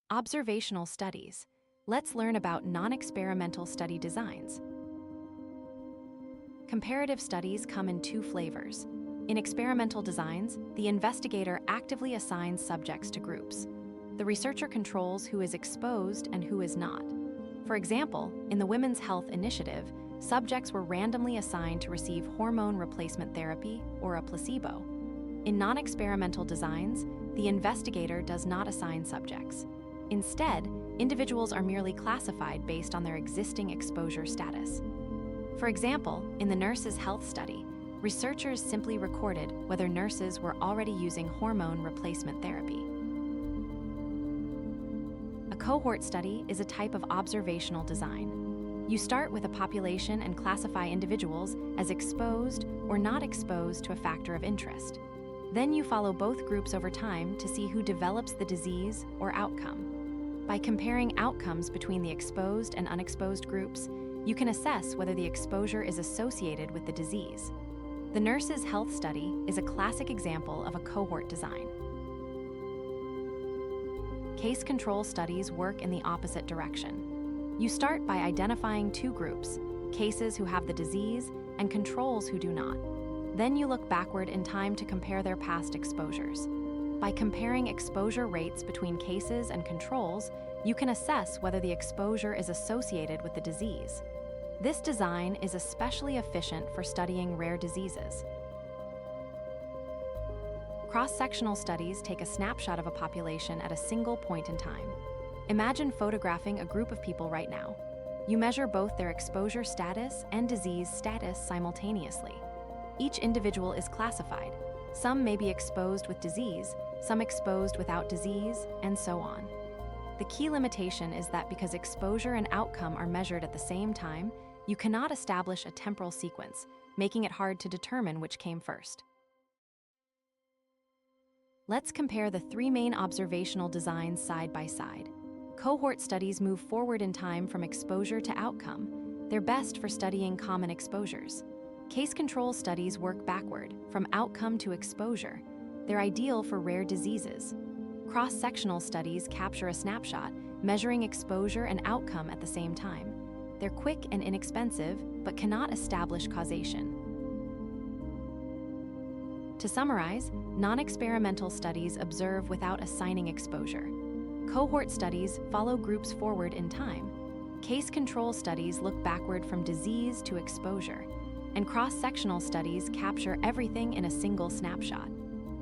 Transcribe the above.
Observational studies. Let's learn about non-experimental study designs. Comparative studies come in two flavors. In experimental designs, the investigator actively assigns subjects to groups. The researcher controls who is exposed and who is not. For example, in the Women's Health Initiative, subjects were randomly assigned to receive hormone replacement therapy or a placebo. In non-experimental designs, the investigator does not assign subjects. Instead, individuals are merely classified based on their existing exposure status. For example, in the Nurses' Health Study, researchers simply recorded whether nurses were already using hormone replacement therapy. A cohort study is a type of observational design. You start with a population and classify individuals as exposed or not exposed to a factor of interest. Then you follow both groups over time to see who develops the disease or outcome. By comparing outcomes between the exposed and unexposed groups, you can assess whether the exposure is associated with the disease. The Nurses' Health Study is a classic example of a cohort design. Case control studies work in the opposite direction. You start by identifying two groups, cases who have the disease and controls who do not. Then you look backward in time to compare their past exposures. By comparing exposure rates between cases and controls, you can assess whether the exposure is associated with the disease. This design is especially efficient for studying rare diseases. Cross-sectional studies take a snapshot of a population at a single point in time. Imagine photographing a group of people right now. You measure both their exposure status and disease status simultaneously. Each individual is classified. Some may be exposed with disease, some exposed without disease, and so on. The key limitation is that because exposure and outcome are measured at the same time, you cannot establish a temporal sequence, making it hard to determine which came first. Let's compare the three main observational designs side by side. Cohort studies move forward in time from exposure to outcome. They're best for studying common exposures. Case control studies work backward, from outcome to exposure. They're ideal for rare diseases. Cross-sectional studies capture a snapshot, measuring exposure and outcome at the same time. They're quick and inexpensive, but cannot establish causation. To summarize, non-experimental studies observe without assigning exposure. Cohort studies follow groups forward in time. Case control studies look backward from disease to exposure. And cross-sectional studies capture everything in a single snapshot.